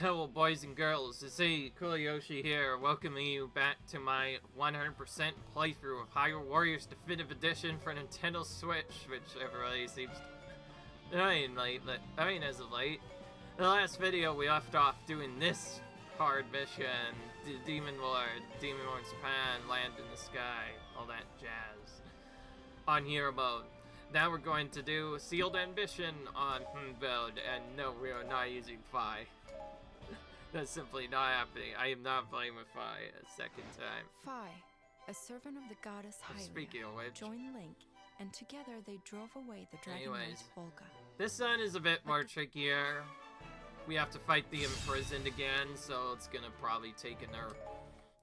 Hello boys and girls, it's Kuriyoshi here, welcoming you back to my 100% playthrough of Hyrule Warriors Definitive Edition for Nintendo Switch, which everybody seems as of late. In the last video we left off doing this hard mission, Demon Lord Japan, Land in the Sky, all that jazz, on Hero Mode. Now we're going to do Sealed Ambition on mode, and no, we are not using Phi. That's simply not happening. I am not playing with Phi a second time. Phi, a servant of the goddess Hyrule, joined Link, and together they drove away the Dragon Knight Volga. This one is a bit more trickier. We have to fight the imprisoned again, so it's gonna probably take another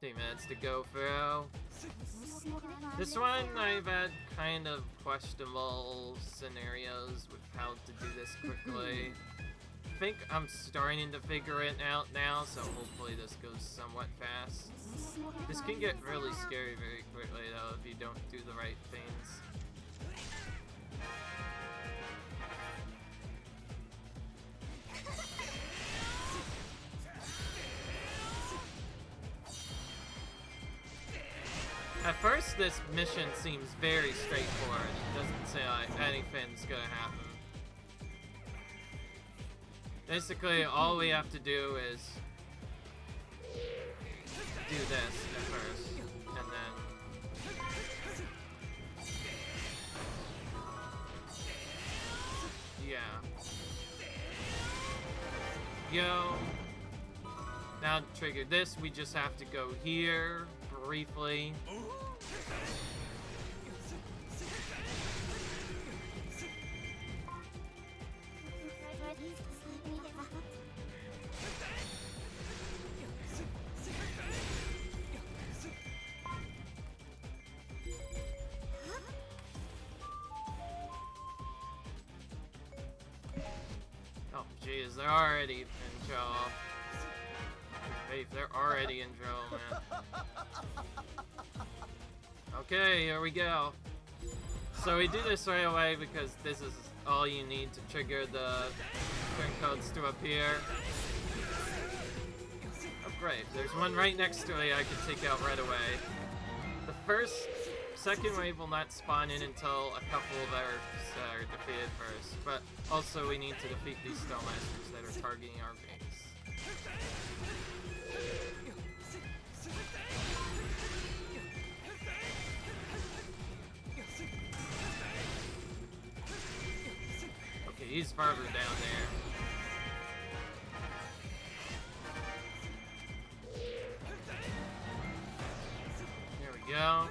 10 minutes to go through. This one, I've had kind of questionable scenarios with how to do this quickly. I think I'm starting to figure it out now, so hopefully this goes somewhat fast. This can get really scary very quickly though if you don't do the right things. At first this mission seems very straightforward. It doesn't say like anything's gonna happen. Basically, all we have to do is do this at first, and then yeah. Go. Now to trigger this, we just have to go here briefly. Oh jeez, they're already in trouble. Faith, they're already in trouble, man. Okay, here we go. So we do this right away because this is all you need to trigger the turn codes to appear. Oh great, there's one right next to it I can take out right away. The second wave will not spawn in until a couple of ours are defeated first, but also we need to defeat these Stone Masters that are targeting our base. Okay, he's farther down there. There we go.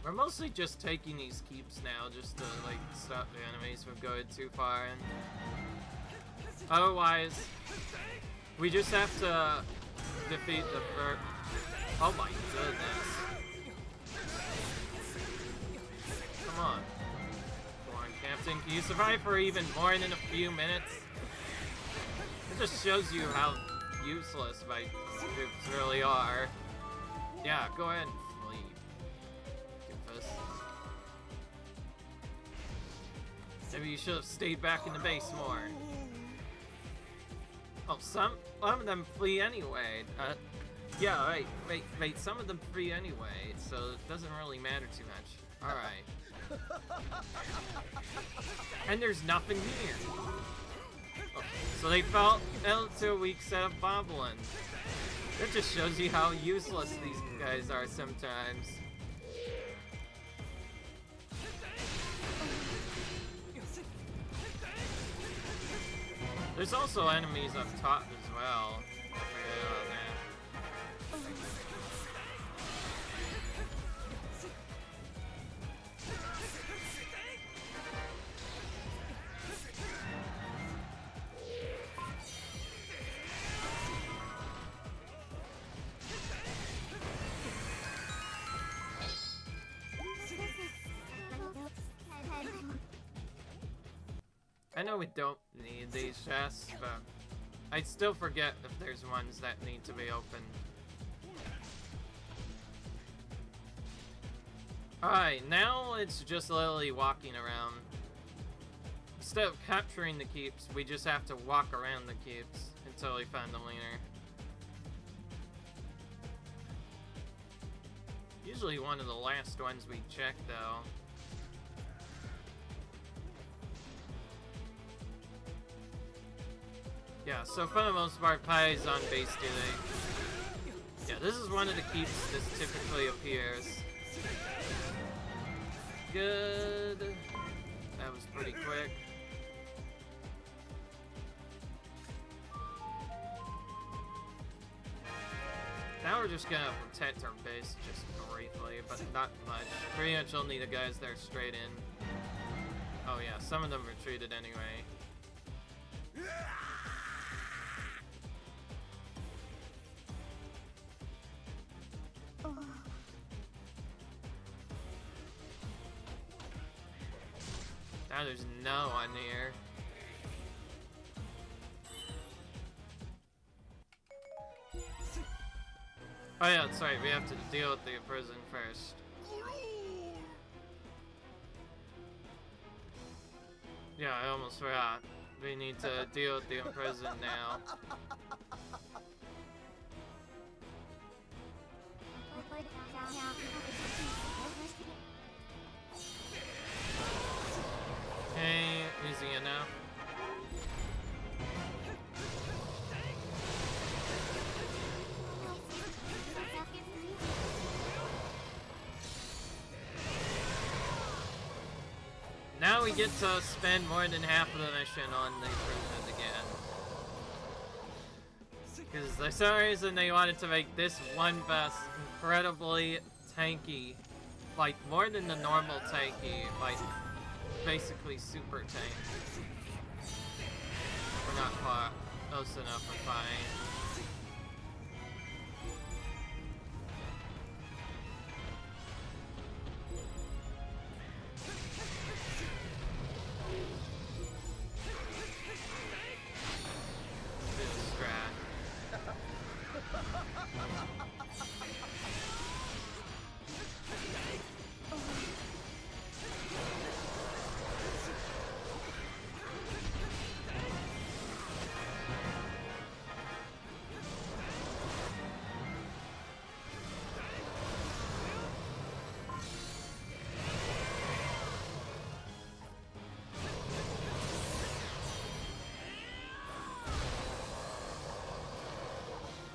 We're mostly just taking these keeps now, just to like stop the enemies from going too far in. Otherwise, we just have to defeat the first. Oh my goodness! Come on, come on, Captain. Can you survive for even more than a few minutes? It just shows you how useless my troops really are. Yeah, go ahead and flee. Maybe you should have stayed back in the base more. Oh, some of them flee anyway. Yeah, wait, some of them flee anyway, so it doesn't really matter too much. Alright. And there's nothing here. Okay, so they fell into a weak set of bobbling. That just shows you how useless these guys are sometimes. There's also enemies up top as well. I forget about that. I know we don't need these chests, but I still forget if there's ones that need to be opened. Alright, now it's just literally walking around. instead of capturing the keeps, we just have to walk around the keeps until we find the leader. Usually one of the last ones we check, though. Yeah, so for the most part, Pi is on base duty. Yeah, this is one of the keeps that typically appears. Good. That was pretty quick. Now we're just gonna protect our base just briefly, but not much. Pretty much only the guys that are straight in. Oh yeah, some of them retreated anyway. Now there's no one here. Oh yeah, that's right, we have to deal with the prison first. Yeah, I almost forgot. We need to deal with the imprisoned now. Okay, easy enough. Now we get to spend more than half of the mission on the prison again. Because for some reason they wanted to make this one boss incredibly tanky. Like, more than the normal tanky, like, basically super tank. We're not close enough for fine.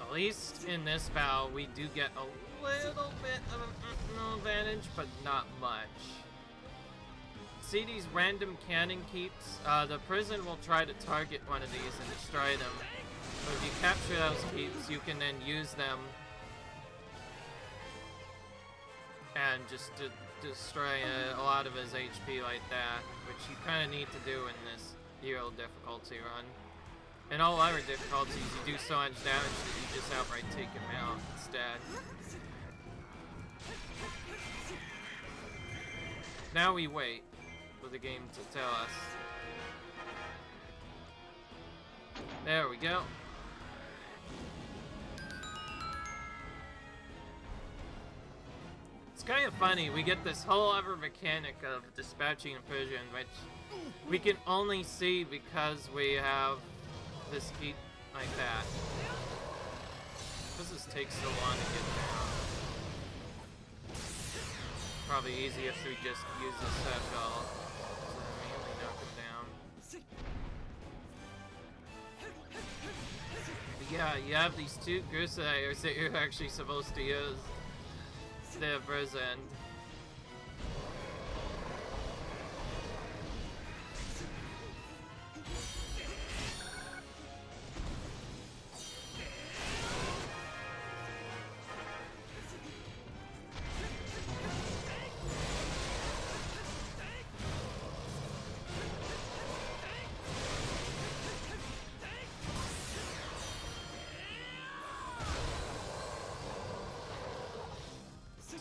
At least in this battle, we do get a little bit of an advantage, but not much. See these random cannon keeps? The prison will try to target one of these and destroy them. But if you capture those keeps, you can then use them and just destroy a lot of his HP like that, which you kind of need to do in this hero difficulty run. In all other difficulties, you do so much damage that you just outright take him out instead. Now we wait for the game to tell us. There we go. It's kind of funny, we get this whole other mechanic of dispatching a prison, which we can only see because we have this keep like that. This takes so long to get down. Probably easy if we just use this headbell to immediately knock him down. But yeah, you have these two Crusaders that you're actually supposed to use instead of prison.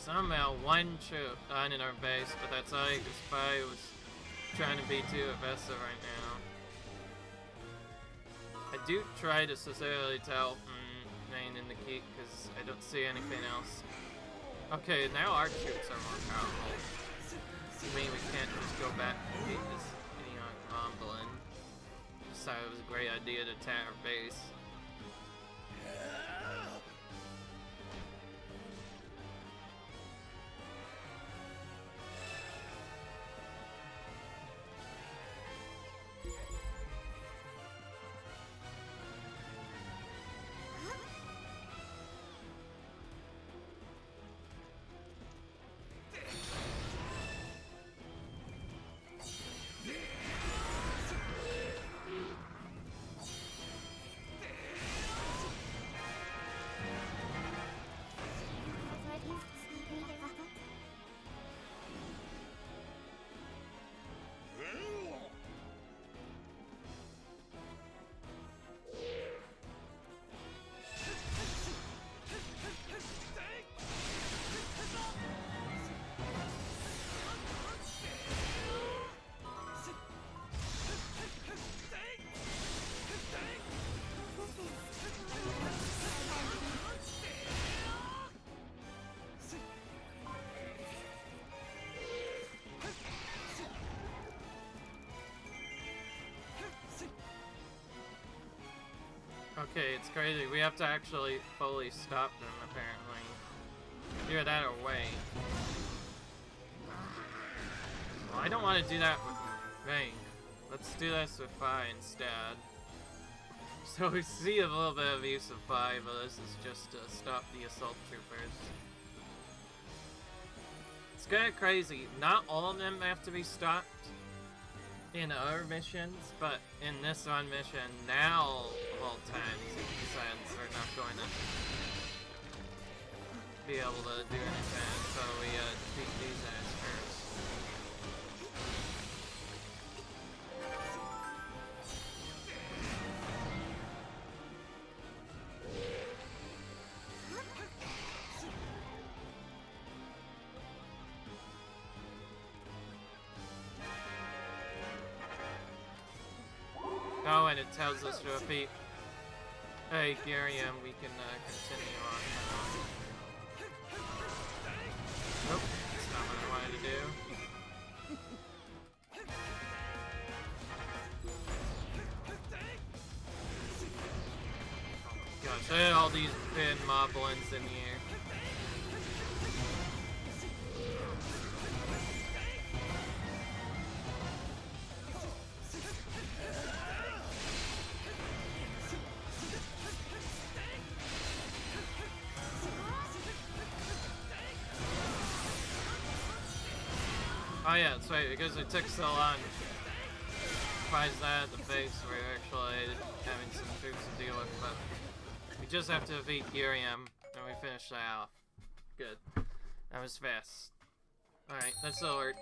Somehow one troop died in our base, but that's alright because Pi was trying to be too aggressive right now. I do try to sincerely tell main in the keep because I don't see anything else. Okay, now our troops are more powerful. I mean, we can't just go back and beat this idiotic Moblin. Just thought it was a great idea to attack our base. Okay, it's crazy. We have to actually fully stop them, apparently. Clear that away. Well, I don't want to do that with Vank. Let's do this with Phi instead. So we see a little bit of use of Phi, but this is just to stop the assault troopers. It's kind of crazy. Not all of them have to be stopped in other missions, but in this one mission, now of all times, it decides we're not going to be able to do anything, so we defeat these guys first. Oh, and it tells us to defeat Garium, we can continue on. Nope, that's not what I wanted to do. Gosh, I had all these thin moblins in here. Oh yeah, that's right, because it took so long. Why is that at the base? We're actually having some troops to deal with, but we just have to defeat Girium, and we finish that off. Good. That was fast. Alright, that's alert.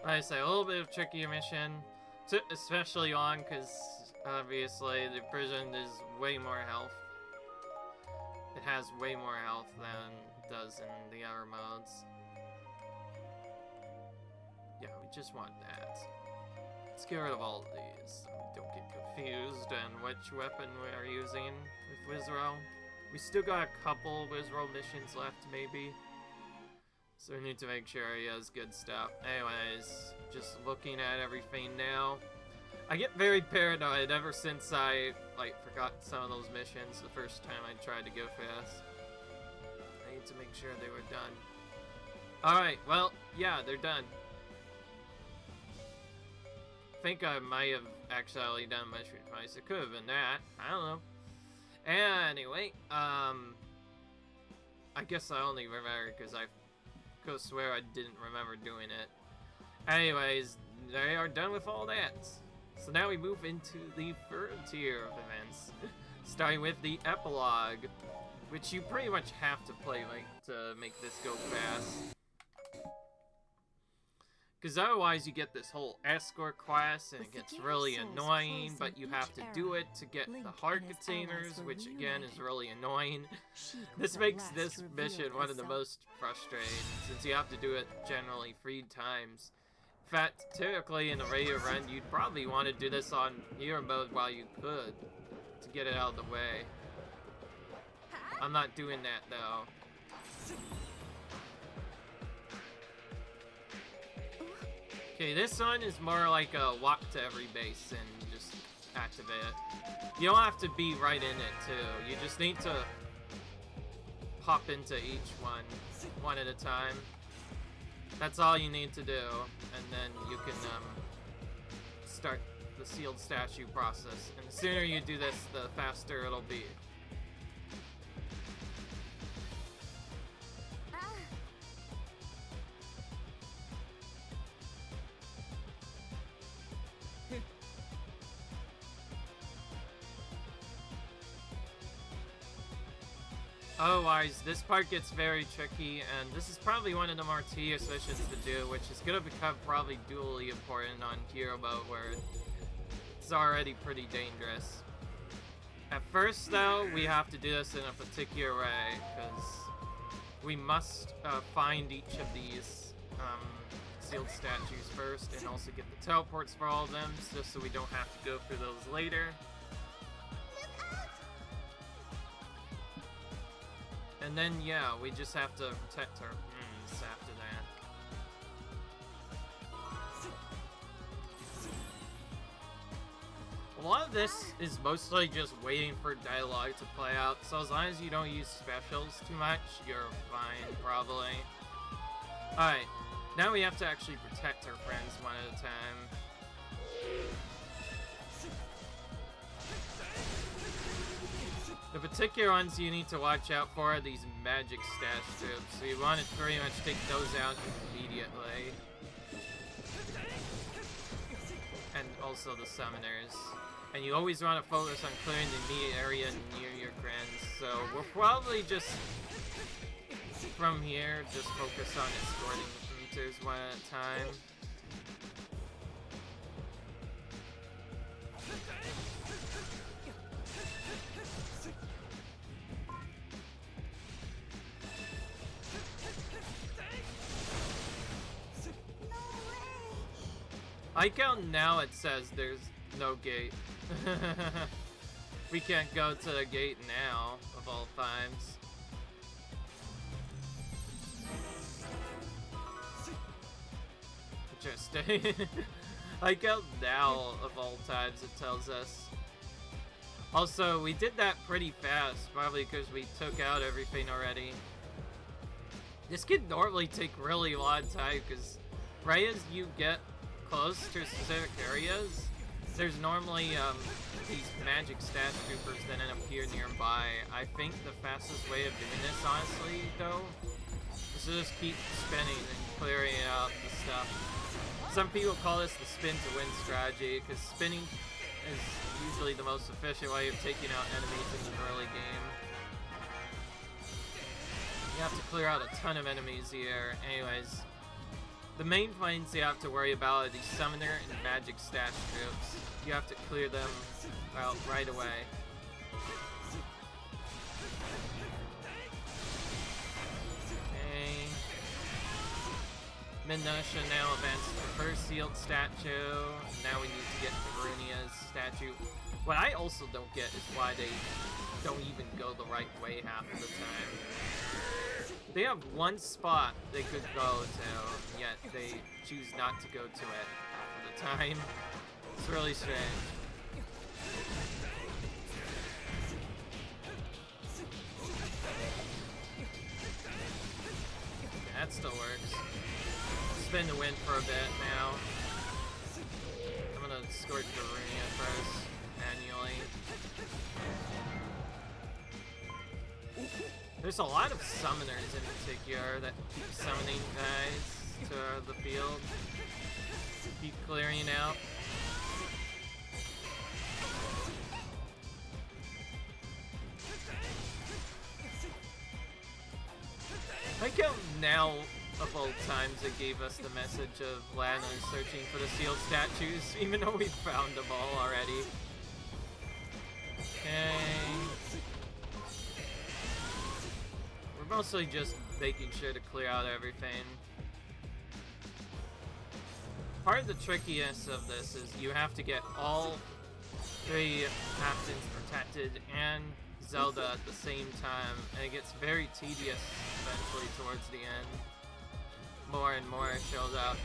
Like I say, a little bit of tricky mission. Took especially long, because obviously the prison is way more health. It has way more health than it does in the other modes. Yeah, we just want that. Let's get rid of all of these so we don't get confused on which weapon we're using with Wizrow. We still got a couple Wizrow missions left, maybe. So we need to make sure he has good stuff. Anyways, just looking at everything now. I get very paranoid ever since I, forgot some of those missions the first time I tried to go fast. I need to make sure they were done. Alright, well, yeah, they're done. I think I might have actually done mission twice. It could have been that. I don't know. Anyway, I guess I only remember because I could swear I didn't remember doing it. Anyways, they are done with all that. So now we move into the third tier of events, starting with the epilogue, which you pretty much have to play to make this go fast. Because otherwise you get this whole escort quest and it gets really annoying, but you have to do it to get the heart containers, which again is really annoying. This makes this mission one of the most frustrating, since you have to do it generally 3 times. In fact, typically in a regular run, you'd probably want to do this on hero mode while you could, to get it out of the way. I'm not doing that though. Okay, this one is more like a walk to every base and just activate it. You don't have to be right in it too. You just need to hop into each one at a time. That's all you need to do, and then you can start the sealed statue process. And the sooner you do this, the faster it'll be. Otherwise, this part gets very tricky, and this is probably one of the more tedious missions to do, which is going to become probably dually important on Hero Mode, where it's already pretty dangerous. At first, though, we have to do this in a particular way, because we must find each of these sealed statues first, and also get the teleports for all of them, just so we don't have to go through those later. And then, yeah, we just have to protect our after that. A lot of this is mostly just waiting for dialogue to play out, so as long as you don't use specials too much, you're fine, probably. Alright, now we have to actually protect our friends one at a time. The particular ones you need to watch out for are these magic stash troops, so you want to pretty much take those out immediately. And also the summoners. And you always want to focus on clearing the immediate area near your friends, so we'll probably just, from here, just focus on escorting the hunters one at a time. I like how now it says there's no gate. We can't go to the gate now, of all times. Interesting. I like how now, of all times, it tells us. Also, we did that pretty fast, probably because we took out everything already. This could normally take really long time, because right as you get close to specific areas, there's normally these magic stash troopers that appear nearby. I think the fastest way of doing this, honestly, though, is to just keep spinning and clearing out the stuff. Some people call this the spin to win strategy, because spinning is usually the most efficient way of taking out enemies in the early game. You have to clear out a ton of enemies here. Anyways, the main things you have to worry about are these summoner and magic stash troops. You have to clear them out right away. Okay. Midna should now advance to the first sealed statue. Now we need to get Varunia's statue. What I also don't get is why they don't even go the right way half of the time. They have one spot they could go to, yet they choose not to go to it half of the time. It's really strange. That still works. Spin to win for a bit now. I'm gonna escort Varunia first, manually. There's a lot of summoners in particular that keep summoning guys to the field. Keep clearing out. I like how now, of all times, it gave us the message of Lana searching for the sealed statues, even though we found them all already. Okay. We're mostly just making sure to clear out everything. Part of the trickiness of this is you have to get all three captains protected and Zelda at the same time, and it gets very tedious eventually towards the end. More and more shows up.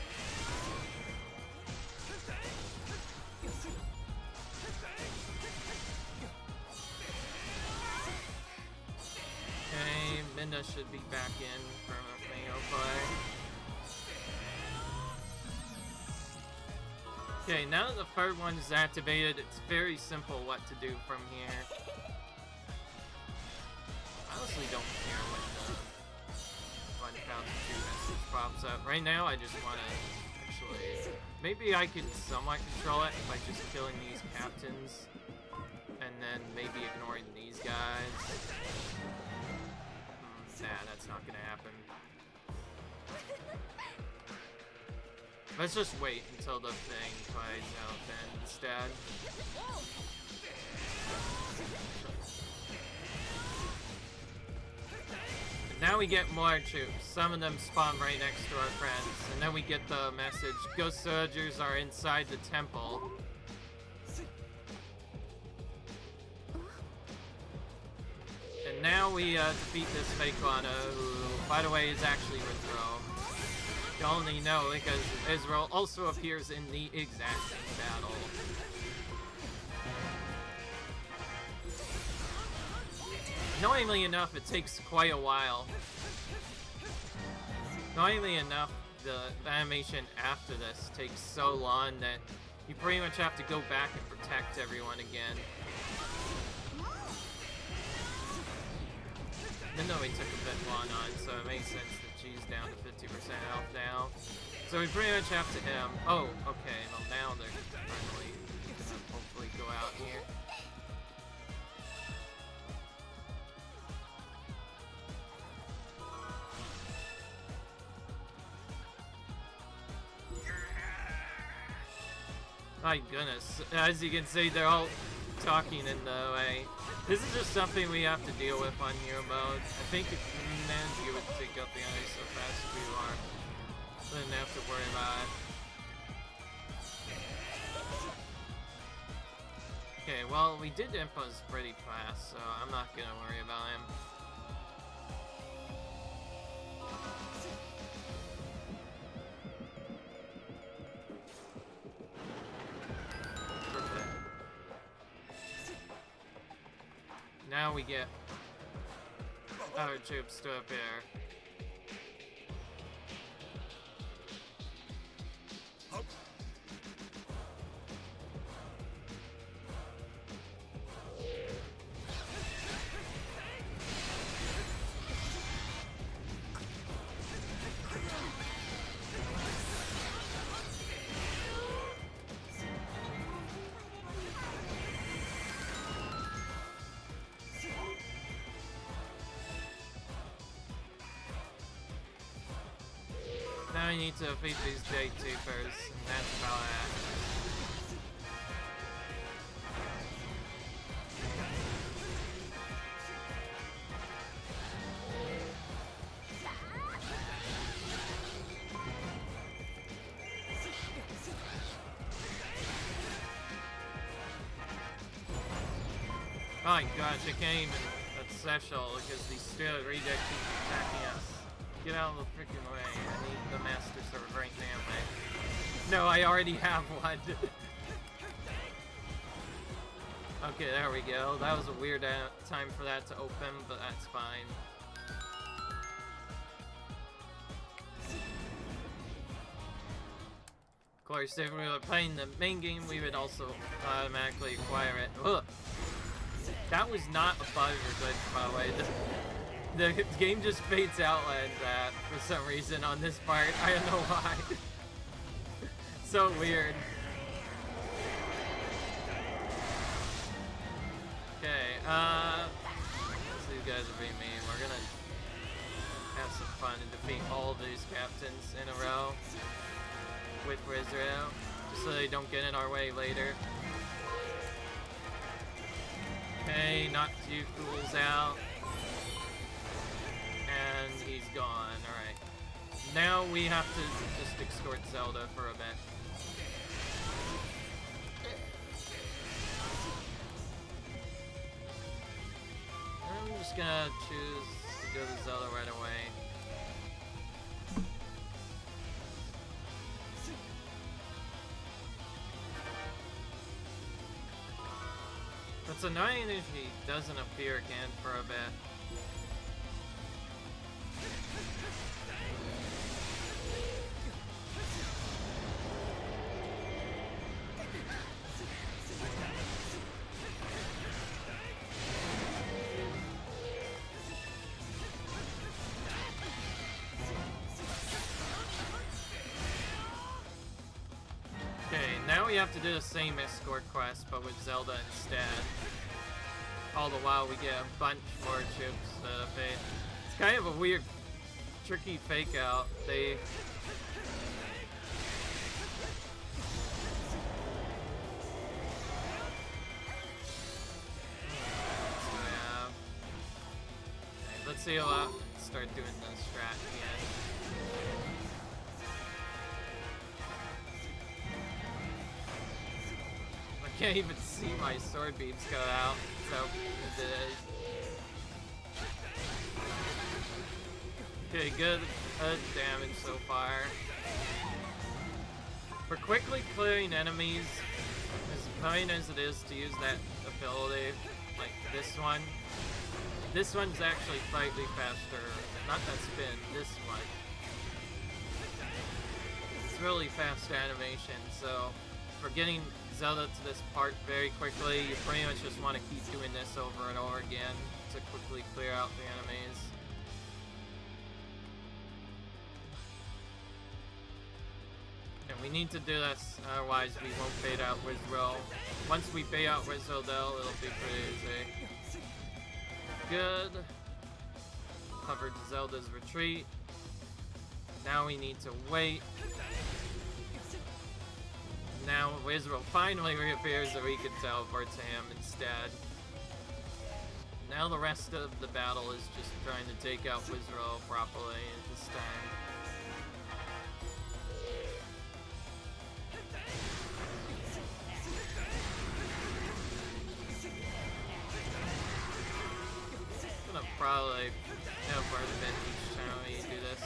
Linda should be back in for Mayo play. Okay, now that the third one is activated, it's very simple what to do from here. I honestly don't care when the 1002 message pops up. Right now, I just want to actually... Maybe I could somewhat control it by just killing these captains. And then maybe ignoring these guys. Nah, that's not gonna happen. Let's just wait until the thing plays out then instead. And now we get more troops. Some of them spawn right next to our friends. And then we get the message, ghost soldiers are inside the temple. And now we defeat this fake Lana, who, by the way, is actually Israel. You only know because Israel also appears in the exact same battle. Annoyingly enough, it takes quite a while. Annoyingly enough, the animation after this takes so long that you pretty much have to go back and protect everyone again. Even though we took a bit long on, so it makes sense that she's down to 50% health now. So we pretty much have to oh, okay, well now they're finally gonna hopefully go out here. My goodness, as you can see, they're all talking in the way. This is just something we have to deal with on hero mode. I think if we manage to take out the enemy so fast as we are, we didn't have to worry about it. Okay, well, we did Impo's pretty fast, so I'm not gonna worry about him. Now we get our troops to appear. Now we need to defeat these gatekeepers, and that's about it. Oh my gosh, I can't even accessible because these stupid rejects keep attacking us. Get out of the freaking way. I need the Master Sword right now. No, I already have one. Okay, there we go. That was a weird time for that to open, but that's fine. Of course, if we were playing the main game, we would also automatically acquire it. Ugh. That was not a bug or glitch, by the way. The game just fades out like that for some reason on this part. I don't know why. So weird. Okay, these guys are being mean. We're gonna have some fun and defeat all of these captains in a row with Israel, just so they don't get in our way later. Okay, knocked you fools out. And he's gone, alright. Now we have to just extort Zelda for a bit. I'm just gonna choose to go to Zelda right away. It's annoying if he doesn't appear again for a bit. Now we have to do the same escort quest, but with Zelda instead. All the while we get a bunch more chips of it. It's kind of a weird, tricky fake out. They... Okay, let's see how I start doing the strat again. I can't even see my sword beams go out, so okay, good damage so far. For quickly clearing enemies, as annoying as it is to use that ability, like this one's actually slightly faster. Not that spin, this one. It's really fast animation, so for getting Zelda to this part very quickly, you pretty much just want to keep doing this over and over again to quickly clear out the enemies. And we need to do this, otherwise we won't bait out Wizrow. Once we bait out Wizrow though, it'll be pretty easy. Good. Covered Zelda's retreat. Now we need to wait. Now Wizrow finally reappears so we can teleport to him instead. Now the rest of the battle is just trying to take out Wizrow properly this time. I'm gonna probably teleport a bit each time we do this.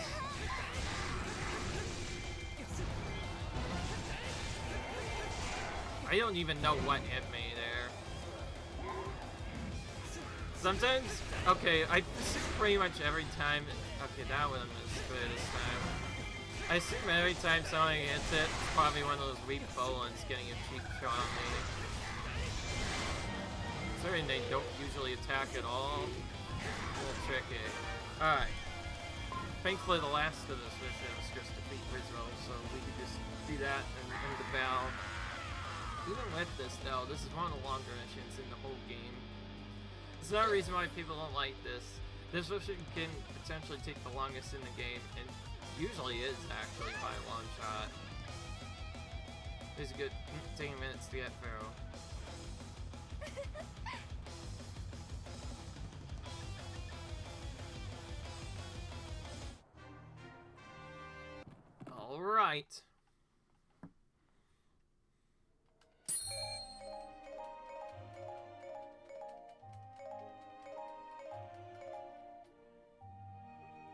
I don't even know what hit me there. Sometimes, okay, I assume pretty much every time, okay, that one is good this time. I assume every time someone hits it, it's probably one of those weak Bolins getting a cheap shot on me. Considering they don't usually attack at all, a little tricky. Alright. Thankfully the last of this mission was just defeat Wizrow, so we could just do that and end the battle. Even with this though, this is one of the longer missions in the whole game. There's no reason why people don't like this. This mission can potentially take the longest in the game, and usually is actually by a long shot. It's a good 10 minutes to get through. Alright.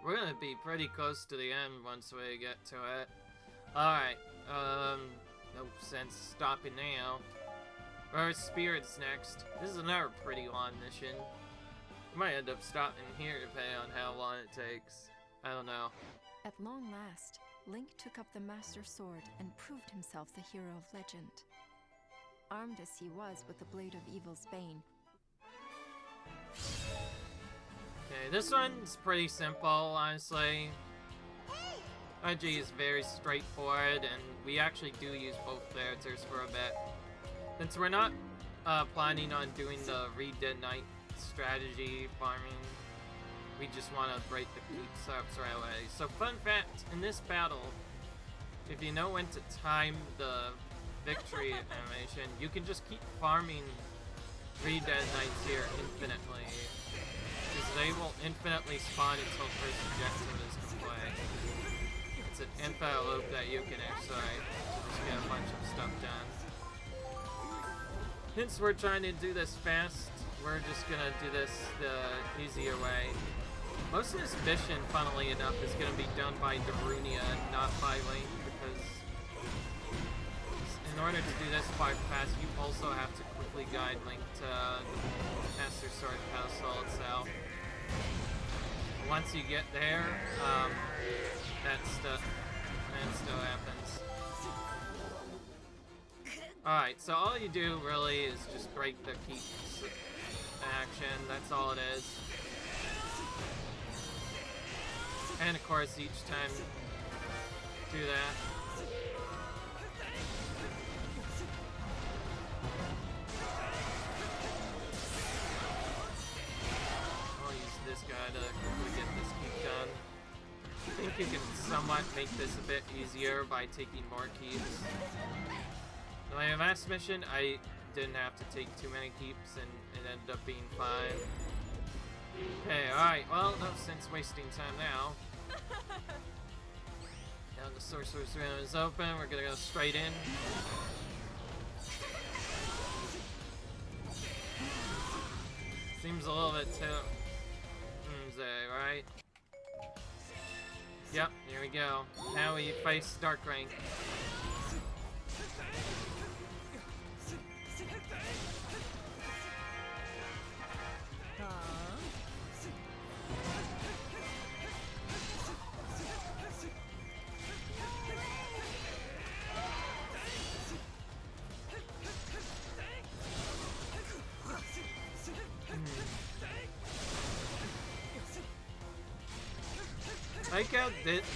We're gonna be pretty close to the end once we get to it. Alright, no sense stopping now. Our Spirit's next. This is another pretty long mission. We might end up stopping here depending on how long it takes. I don't know. At long last, Link took up the Master Sword and proved himself the hero of legend. Armed as he was with the Blade of Evil's Bane. Okay, this one's pretty simple, honestly. IG is very straightforward, and we actually do use both characters for a bit. Since we're not planning on doing the Read Dead Knight strategy farming, we just want to break the peaks up right away. So fun fact, in this battle, if you know when to time the victory animation, you can just keep farming Read Dead Knights here infinitely. Because they will infinitely spawn until the first objective is complete. It's an infinite loop that you can actually just get a bunch of stuff done. Since we're trying to do this fast, we're just gonna do this the easier way. Most of this mission, funnily enough, is gonna be done by Darunia, not by Link, because in order to do this quite fast, you also have to quickly guide Link to the Master Sword pedestal itself. once you get there, that stuff happens. Alright, so all you do really is just break the keep action. That's all it is. And of course, each time do that. I'll use this guy to quickly get this keep done. I think you can somewhat make this a bit easier by taking more keeps. My last mission, I didn't have to take too many keeps, and it ended up being fine. Okay, alright, well, no sense wasting time now. Now the Sorcerer's Room is open, we're gonna go straight in. Seems a little bit too... right? Yep, here we go. Now we face Dark Rank.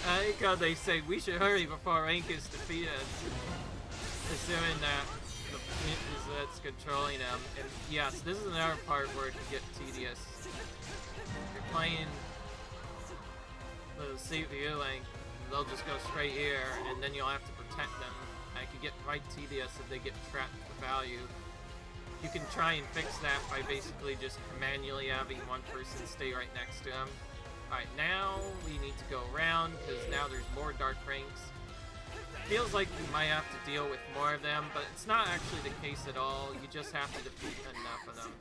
I like how they say we should hurry before Rank is defeated, assuming that the is that's controlling them. And yes, this is another part where it can get tedious. You're playing the CPU Link, they'll just go straight here, and then you'll have to protect them. It can get right tedious if they get trapped with value. You can try and fix that by basically just manually having one person stay right next to them. Alright, now we need to go around, because now there's more Dark Ranks. Feels like you might have to deal with more of them, but it's not actually the case at all. You just have to defeat enough of them.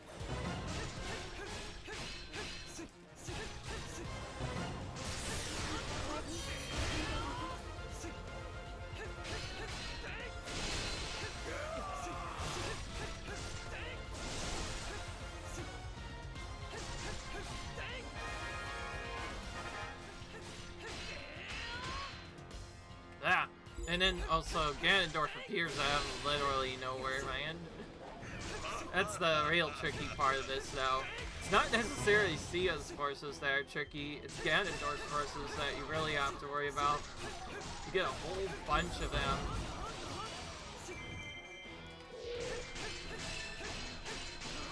And then also Ganondorf appears out of literally nowhere, man. That's the real tricky part of this, though. It's not necessarily Sia's forces that are tricky, it's Ganondorf's forces that you really have to worry about. You get a whole bunch of them.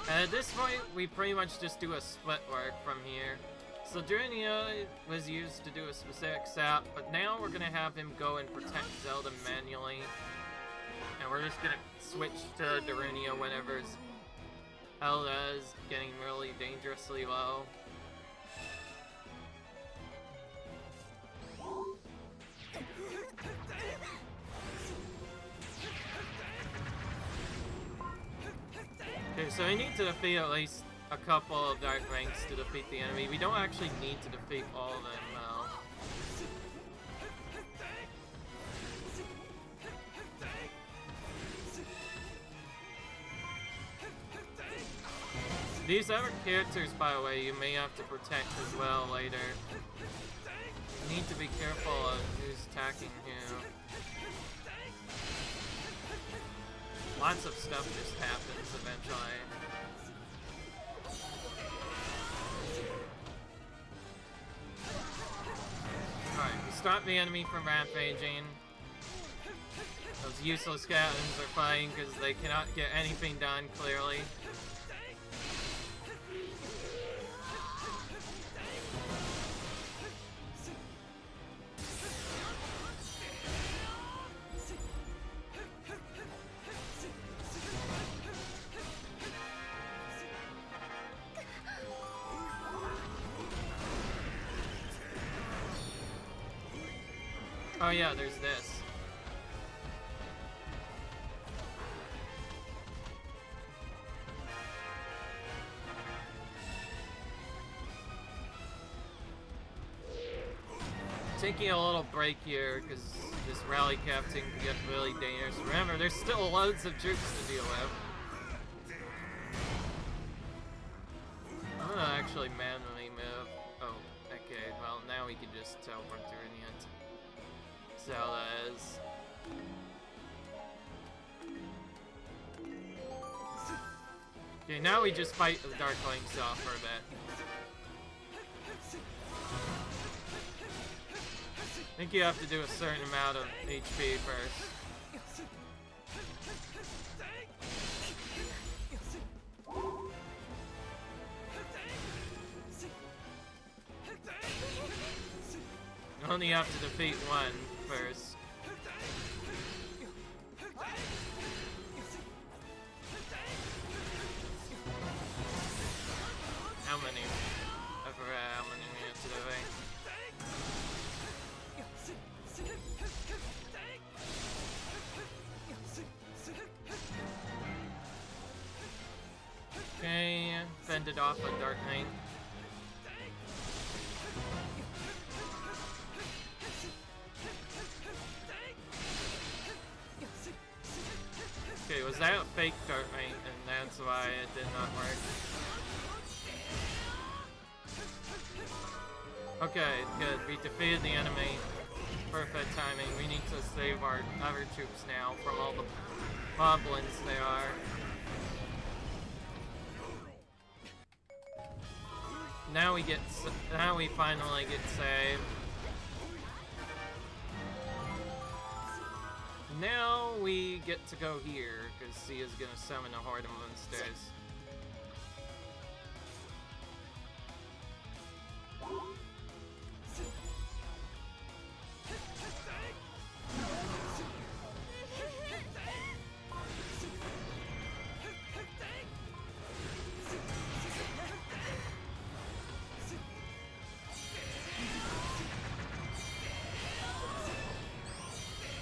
And at this point, we pretty much just do a split work from here. So Darunia was used to do a specific sap, but now we're gonna have him go and protect Zelda manually. And we're just gonna switch to Darunia whenever Zelda is getting really dangerously low. Okay, so we need to defeat at least a couple of Dark Ranks to defeat the enemy. We don't actually need to defeat all of them, though. These other characters, by the way, you may have to protect as well later. You need to be careful of who's attacking who. Lots of stuff just happens eventually. Alright, we stop the enemy from rampaging. Those useless skeletons are fighting because they cannot get anything done, clearly. Oh yeah, there's this. Taking a little break here because this rally captain can get really dangerous. Remember, there's still loads of troops to deal with. I'm gonna actually manually move. Oh, okay. just teleport through in the end. Zelda is. Okay, now we just fight the Dark Links off for a bit. I think you have to do a certain amount of HP first. You only have to defeat one first. How many? I forgot how many we have to defeat. Okay, fended off a Dark Knight. Okay, was that a fake Dark Knight, and that's why it did not work? Okay, good. We defeated the enemy. Perfect timing. We need to save our other troops now from all the goblins they are. Now we finally get saved. Now we get to go here, because Sia's gonna summon a horde of monsters.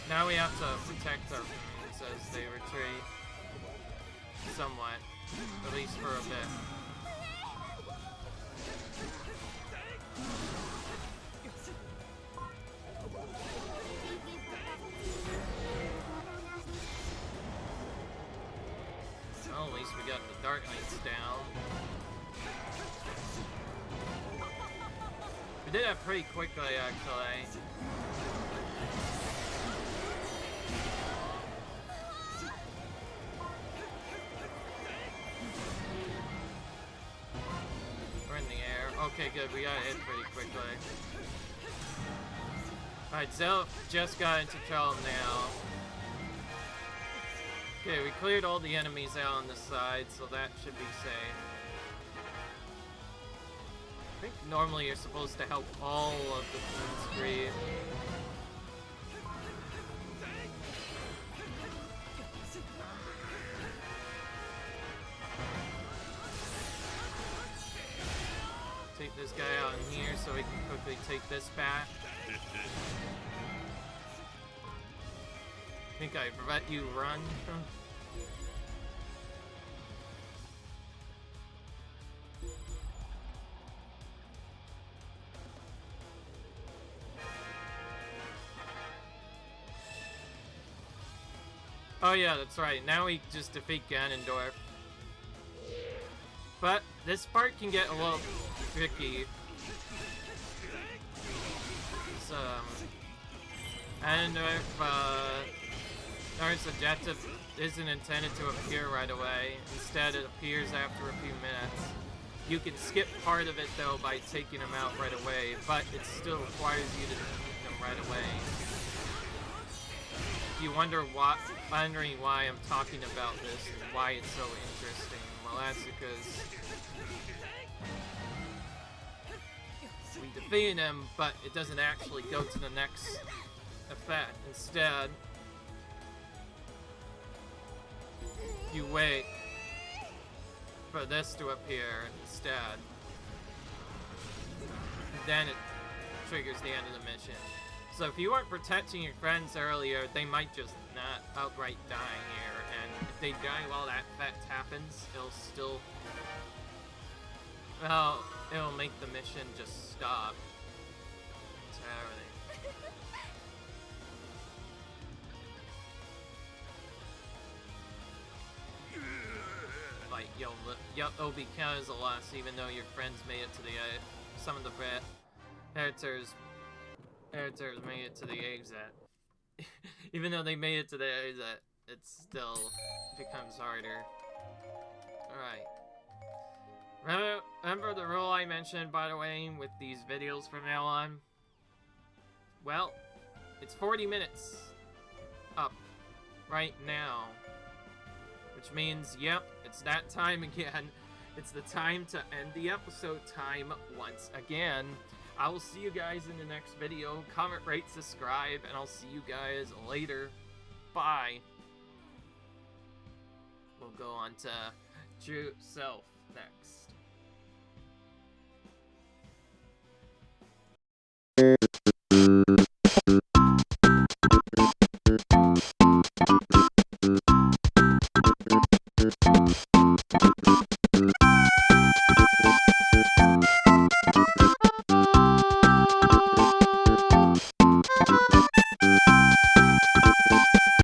Now we have to protect our wounds as they retreat. Somewhat. At least for a bit. Well, at least we got the Dark Knights down. We did that pretty quickly, actually. Okay, good. We got hit pretty quickly. Alright, Zelf just got into trouble now. Okay, we cleared all the enemies out on the side, so that should be safe. I think normally you're supposed to help all of the food free. Take this guy out in here so we can quickly take this back. I think I let you run. Oh yeah, that's right. Now we just defeat Ganondorf. But this part can get a little tricky. And if Dark's objective isn't intended to appear right away, instead it appears after a few minutes. You can skip part of it though by taking them out right away, but it still requires you to defeat them right away. If you wondering why I'm talking about this and why it's so interesting, well that's because we defeated him, but it doesn't actually go to the next effect. Instead, you wait for this to appear instead. Then it triggers the end of the mission. So if you weren't protecting your friends earlier, they might just not outright die here, and if they die while that effect happens, it'll still... well, it'll make the mission just stop entirely. Like, you'll be counted as a loss even though your friends made it to the some of the characters characters made it to the exit. Even though they made it to the exit, it still becomes harder. Alright. Remember the rule I mentioned, by the way, with these videos from now on? Well, it's 40 minutes up right now. Which means, yep, it's that time again. It's the time to end the episode time once again. I will see you guys in the next video. Comment, rate, subscribe, and I'll see you guys later. Bye. We'll go on to True Self next.